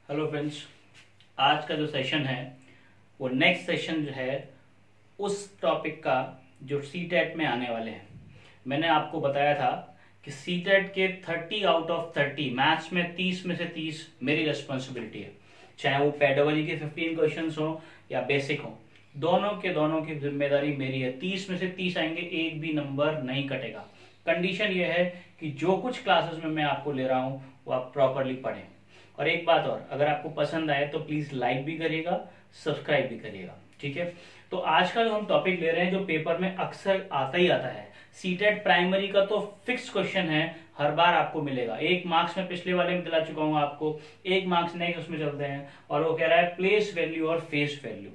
Hello friends, आज का जो सेशन है वो नेक्स्ट सेशन जो है उस टॉपिक का जो सीटेट में आने वाले हैं। मैंने आपको बताया था कि सीटेट के 30 आउट ऑफ 30 मैथ्स में 30 में से 30 मेरी रिस्पॉन्सिबिलिटी है, चाहे वो पेडागोजी के 15 क्वेश्चंस हो या बेसिक हो, दोनों की जिम्मेदारी मेरी है। 30 में से 30 आएंगे, एक भी नंबर नहीं कटेगा। कंडीशन ये है कि जो कुछ क्लासेस में मैं आपको ले रहा हूँ वो आप प्रॉपरली पढ़ें। और एक बात और, अगर आपको पसंद आए तो प्लीज लाइक भी करिएगा, सब्सक्राइब भी करिएगा, ठीक है। तो आज का जो हम टॉपिक ले रहे हैं जो पेपर में अक्सर आता ही आता है, सीटेट प्राइमरी का तो फिक्स क्वेश्चन है, हर बार आपको मिलेगा। 1 मार्क्स में पिछले वाले में दिला चुका हूं आपको, 1 मार्क्स नेक्स्ट उसमें चलते हैं और वो कह रहा है प्लेस वैल्यू और फेस वैल्यू।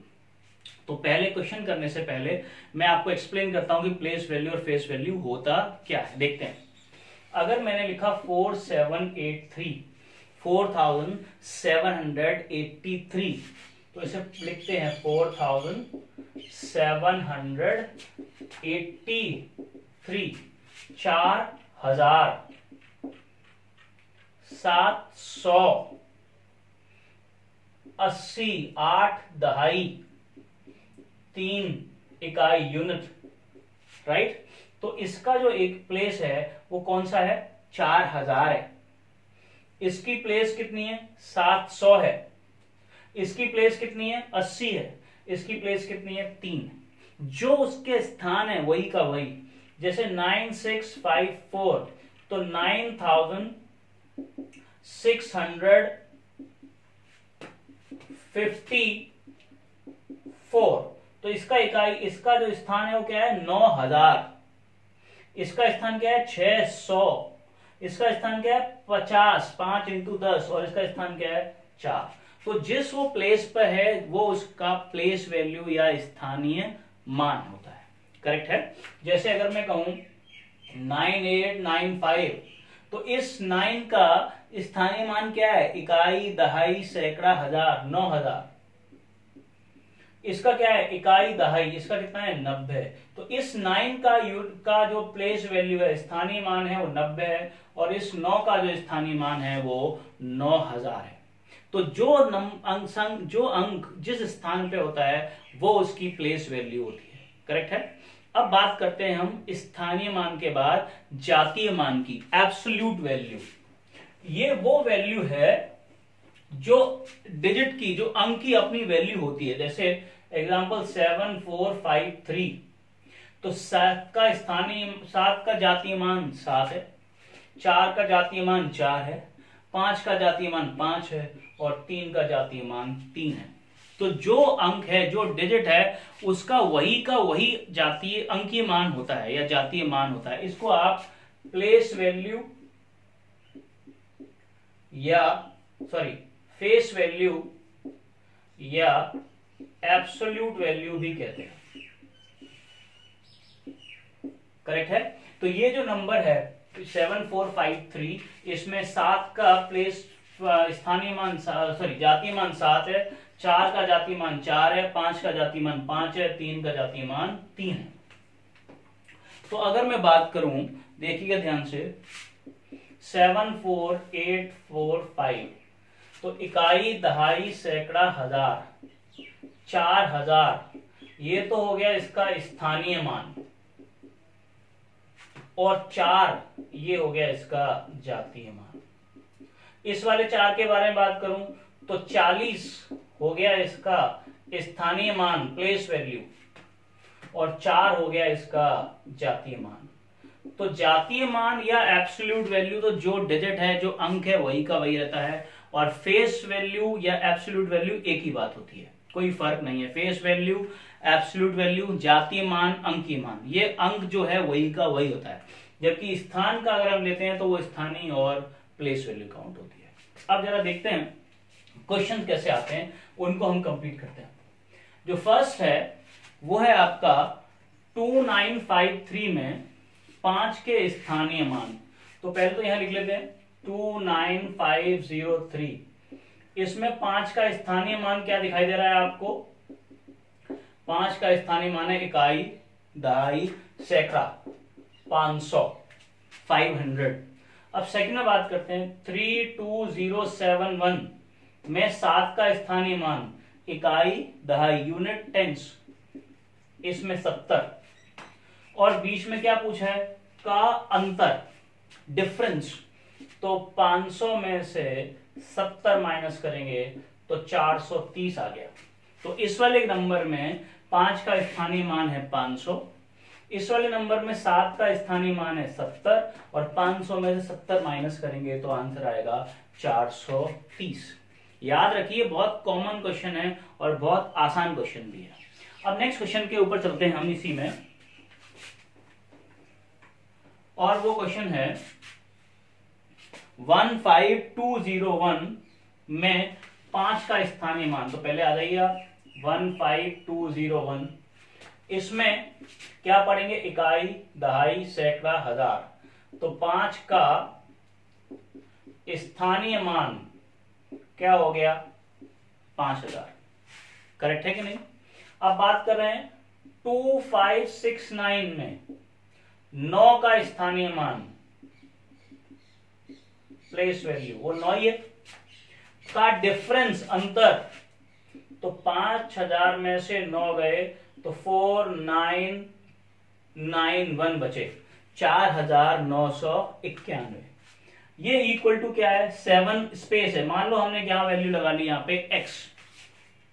तो पहले क्वेश्चन करने से पहले मैं आपको एक्सप्लेन करता हूं कि प्लेस वैल्यू और फेस वैल्यू होता क्या है। देखते हैं, अगर मैंने लिखा 4783 तो इसे लिखते हैं 4783, 4780, 8 दहाई 3 इकाई यूनिट, राइट। तो इसका जो एक प्लेस है वो कौन सा है? 4000 है। इसकी प्लेस कितनी है? 700 है। इसकी प्लेस कितनी है? 80 है। इसकी प्लेस कितनी है? 3। जो उसके स्थान है वही का वही। जैसे 9654 तो 9654, तो इसका इकाई, इसका जो स्थान है वो क्या है? 9000। इसका स्थान क्या है? 600। इसका स्थान क्या है? 50, 5 × 10, और इसका स्थान क्या है? 4। तो जिस वो प्लेस पर है वो उसका प्लेस वैल्यू या स्थानीय मान होता है, करेक्ट है। जैसे अगर मैं कहूं 9895 तो इस 9 का स्थानीय मान क्या है? इकाई, दहाई, सैकड़ा, हजार, 9000। इसका क्या है? इकाई, दहाई, इसका कितना है? 90। तो इस 9 का जो प्लेस वैल्यू है, स्थानीय मान है वो 90 है, और इस 9 का जो स्थानीय मान है वो 9000 है। तो जो अंक जिस स्थान पे होता है वो उसकी प्लेस वैल्यू होती है, करेक्ट है। अब बात करते हैं हम स्थानीय मान के बाद जातीय मान की, एब्सोल्यूट वैल्यू। ये वो वैल्यू है जो डिजिट की, जो अंक की अपनी वैल्यू होती है। जैसे एग्जांपल 7453 तो 7 का जातीय मान 7 है, 4 का जातीय मान 4 है, 5 का जातीय मान 5 है, और 3 का जातीय मान 3 है। तो जो अंक है, जो डिजिट है, उसका वही का वही जातीय अंकीय मान होता है या जातीय मान होता है। इसको आप प्लेस वैल्यू या फेस वैल्यू या एब्सोल्यूट वैल्यू भी कहते हैं, करेक्ट है। तो ये जो नंबर है 7453, इसमें 7 का प्लेस स्थानीय मान जातीय मान 7 है, 4 का जातीय मान 4 है, 5 का जातीय मान 5 है, 3 का जातीय मान 3 है। तो अगर मैं बात करूं, देखिएगा ध्यान से, 74845 तो इकाई, दहाई, सैकड़ा, हजार, 4000, ये तो हो गया इसका स्थानीय मान, और 4 ये हो गया इसका जातीय मान। इस वाले 4 के बारे में बात करूं तो 40 हो गया इसका स्थानीय मान, प्लेस वैल्यू, और 4 हो गया इसका जातीय मान। तो जातीय मान या एब्सोल्यूट वैल्यू, तो जो डिजिट है, जो अंक है, वही का वही रहता है, और फेस वैल्यू या एब्सोल्यूट वैल्यू एक ही बात होती है, कोई फर्क नहीं है। फेस वैल्यू, एब्सोल्यूट वैल्यू, जातीय मान, अंकीय मान, ये अंक जो है वही का वही होता है। जबकि स्थान का अगर हम लेते हैं तो वो स्थानीय और प्लेस वैल्यू काउंट होती है। अब जरा देखते हैं क्वेश्चन कैसे आते हैं, उनको हम कंप्लीट करते हैं। जो फर्स्ट है वो है आपका 2953 में 5 के स्थानीय मान। तो पहले तो यहां लिख लेते हैं 29503। इसमें 5 का स्थानीय मान क्या दिखाई दे रहा है आपको? 5 का स्थानीय मान है इकाई, दहाई, सैकड़ा, 500, 500। अब सेकंड में बात करते हैं 32071 में 7 का स्थानीय मान, इकाई दहाई यूनिट टेंस, इसमें 70, और बीच में क्या पूछा है, का अंतर डिफरेंस, तो 500 में से 70 माइनस करेंगे तो 430 आ गया। तो इस वाले नंबर में 5 का स्थानीय मान है 500, इस वाले नंबर में 7 का स्थानीय मान है 70, और 500 में से 70 माइनस करेंगे तो आंसर आएगा 430। याद रखिए, बहुत कॉमन क्वेश्चन है और बहुत आसान क्वेश्चन भी है। अब नेक्स्ट क्वेश्चन के ऊपर चलते हैं हम इसी में, और वो क्वेश्चन है 15201 में 5 का स्थानीय मान। तो पहले आ जाइए आप, 15201, इसमें क्या पढ़ेंगे, इकाई दहाई सैकड़ा हजार। तो 5 का स्थानीय मान क्या हो गया, 5000। करेक्ट है कि नहीं। अब बात कर रहे हैं 2569 में 9 का स्थानीय मान, प्लेस वैल्यू वो 9 ही है, का डिफरेंस अंतर, तो 5000 में से 9 गए तो 4991 बचे, 4991। ये इक्वल टू क्या है, 7 स्पेस है, मान लो हमने क्या वैल्यू लगा ली यहां पे x,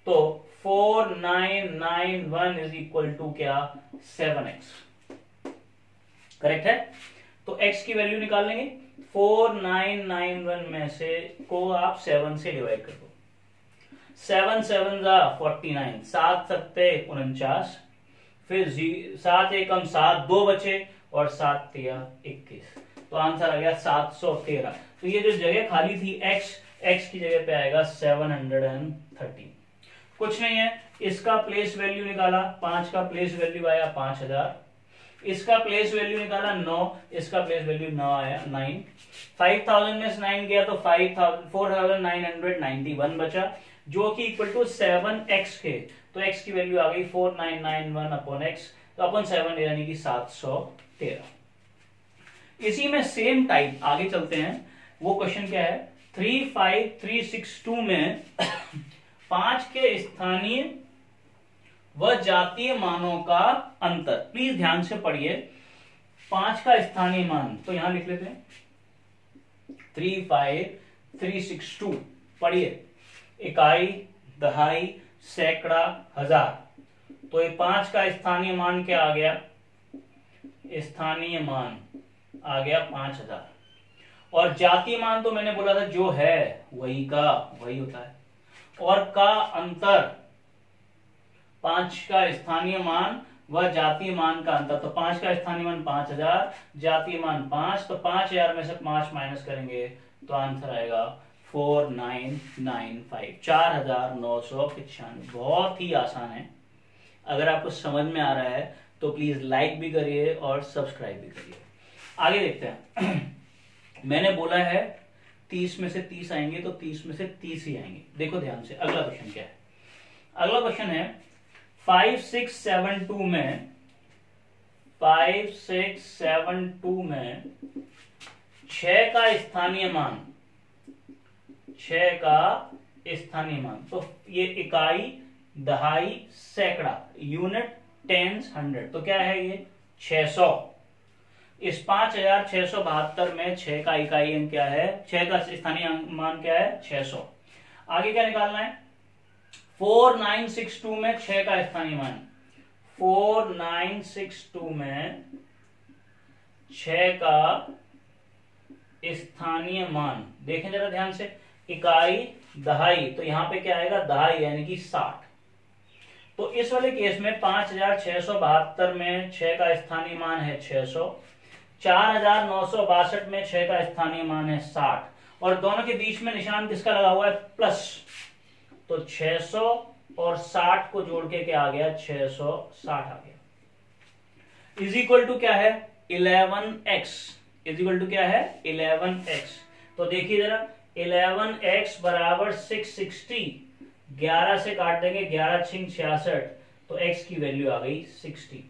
तो 4991 इज इक्वल टू क्या, 7x। करेक्ट है। तो x की वैल्यू निकाल लेंगे, 4991 में से को आप 7 से डिवाइड कर दो, 7 7 49, 7 सत्ते 49, फिर 7 एकम 7, 2 बचे, और 7 तिया 21, तो आंसर आ गया 713। तो ये जो जगह खाली थी x की जगह पे आएगा 713। कुछ नहीं है, इसका प्लेस वैल्यू निकाला, 5 का प्लेस वैल्यू आया 5000, इसका प्लेस वैल्यू निकाला 9, इसका प्लेस वैल्यू 9 आया 9, 5000 में से 9 गया तो 4991 बचा, जो कि इक्वल टू 7x के, तो x की वैल्यू आ गई 4991 अपॉन x, तो अपॉन 7 यानी कि 713। इसी में सेम टाइप आगे चलते हैं। वो क्वेश्चन क्या है, 35362 में 5 के स्थानीय व जातीय मानों का अंतर। प्लीज ध्यान से पढ़िए, 5 का स्थानीय मान, तो यहां लिख लेते हैं 35362, पढ़िए, इकाई दहाई सैकड़ा हजार। तो ये 5 का स्थानीय मान क्या आ गया, स्थानीय मान आ गया 5000, और जातीय मान तो मैंने बोला था जो है वही का वही होता है, और का अंतर 5 का स्थानीय मान व जातीय मान का अंतर, तो 5 का स्थानीय मान 5000, जातीय मान 5, तो 5000 में से 5 माइनस करेंगे तो आंसर आएगा 4995, 4995। बहुत ही आसान है, अगर आपको समझ में आ रहा है तो प्लीज लाइक भी करिए और सब्सक्राइब भी करिए। आगे देखते हैं। मैंने बोला है 30 में से 30 आएंगे, तो 30 में से 30 ही आएंगे। देखो ध्यान से, अगला क्वेश्चन क्या है। अगला क्वेश्चन है 5672 में 5672 में 6 का स्थानीय मान, 6 का स्थानीय मान, तो ये इकाई दहाई सैकड़ा, यूनिट टेंस 100, तो क्या है ये 600। इस 5672 में 6 का इकाई अंक क्या है, 6 का स्थानीय मान क्या है 600। आगे क्या निकालना है, 4962 में 6 का स्थानीय मान, 4962 में 6 का स्थानीय मान, देखें जरा ध्यान से, इकाई दहाई, तो यहां पे क्या आएगा दहाई यानी कि 60। तो इस वाले केस में 5672 में 6 का स्थानीय मान है 600, 4962 में 6 का स्थानीय मान है 60, और दोनों के बीच में निशान किसका लगा हुआ है, प्लस, तो 600 और 60 को जोड़ के क्या आ गया, 660 आ गया। इज इक्वल टू क्या है 11x, इज इक्वल टू क्या है 11x। तो देखिए जरा, 11x बराबर 660, 11 से काट देंगे, 11 छिंग 66, तो x की वैल्यू आ गई 60।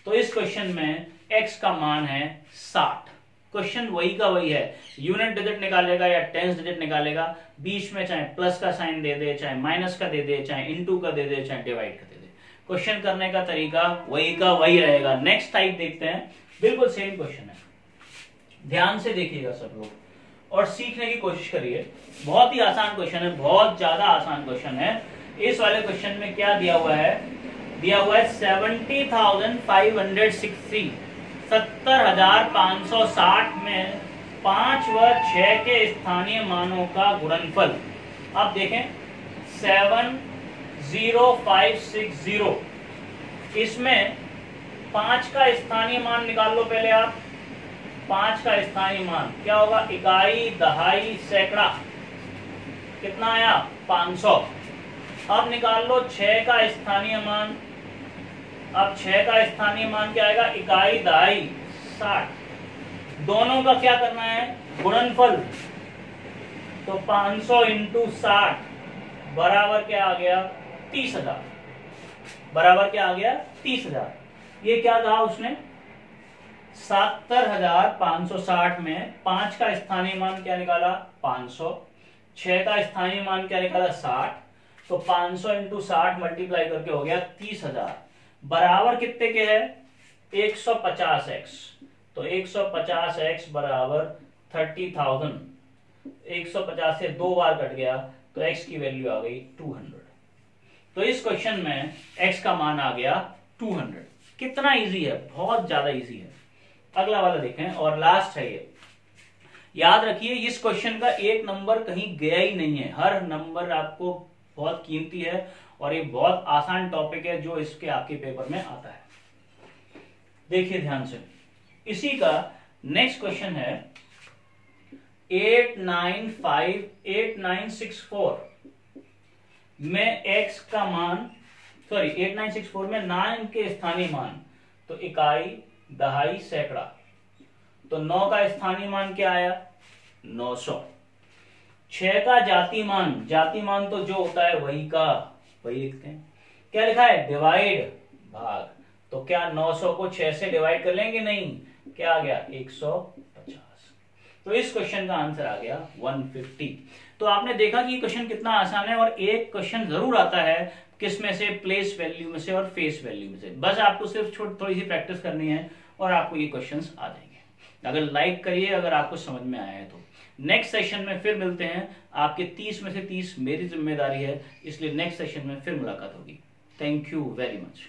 तो इस क्वेश्चन में x का मान है 60। क्वेश्चन वही का वही है, यूनिट डिजिट निकालेगा या टेंस डिजिट निकालेगा, बीच में चाहे प्लस का साइन दे दे, चाहे माइनस का दे दे, चाहे इनटू का दे दे, चाहे डिवाइड का दे दे, क्वेश्चन करने का तरीका वही का वही रहेगा। नेक्स्ट टाइप देखते हैं, बिल्कुल सेम क्वेश्चन है, ध्यान से देखिएगा सब लोग और सीखने की कोशिश करिए। बहुत ही आसान क्वेश्चन है, बहुत ज्यादा आसान क्वेश्चन है। इस वाले क्वेश्चन में क्या दिया हुआ है, दिया हुआ है 70,560, 70,560 में 5 व 6 के स्थानीय मानों का गुणनफल। आप देखें 70560, इसमें 5 का स्थानीय मान निकाल लो पहले आप। 5 का स्थानीय मान क्या होगा, इकाई, दहाई, सैकड़ा, कितना आया 500। अब निकाल लो 6 का स्थानीय मान। अब 6 का स्थानीय मान क्या आएगा, इकाई, दहाई, 60। दोनों का क्या करना है, गुणनफल। तो 500 इंटू 60 बराबर क्या आ गया, 30,000। बराबर क्या आ गया, 30,000। ये क्या कहा उसने, 70,560 में 5 का स्थानीय मान क्या निकाला, 500, 6 का स्थानीय मान क्या निकाला, 60। तो 500 इंटू 60 मल्टीप्लाई करके हो गया 30,000, बराबर कितने के है, 150x। तो 150x बराबर 30,000। 150 से 2 बार कट गया तो x की वैल्यू आ गई 200। तो इस क्वेश्चन में x का मान आ गया 200। कितना इजी है, बहुत ज्यादा इजी है। अगला वाला देखें और लास्ट है ये। याद रखिए इस क्वेश्चन का एक नंबर कहीं गया ही नहीं है, हर नंबर आपको बहुत कीमती है और ये बहुत आसान टॉपिक है जो इसके आपके पेपर में आता है। देखिए ध्यान से, इसी का नेक्स्ट क्वेश्चन है 8964 में x का मान, 8964 में 9 के स्थानीय मान, तो इकाई, दहाई, सैकड़ा। तो 9 का स्थानीय मान क्या आया, 900। 6 का जाति मान, जाति मान तो जो होता है वही का वही लिखते हैं। क्या लिखा है, डिवाइड, भाग। तो क्या 900 को 6 से डिवाइड कर लेंगे, नहीं, क्या आ गया 150। तो इस क्वेश्चन का आंसर आ गया 150। तो आपने देखा कि ये क्वेश्चन कितना आसान है और एक क्वेश्चन जरूर आता है किस में से, प्लेस वैल्यू में से और फेस वैल्यू में से। बस आपको सिर्फ थोड़ी सी प्रैक्टिस करनी है और आपको ये क्वेश्चंस आ जाएंगे। अगर लाइक करिए अगर आपको समझ में आया है तो। नेक्स्ट सेशन में फिर मिलते हैं, आपके 30 में से 30 मेरी जिम्मेदारी है, इसलिए नेक्स्ट सेशन में फिर मुलाकात होगी। Thank you very much.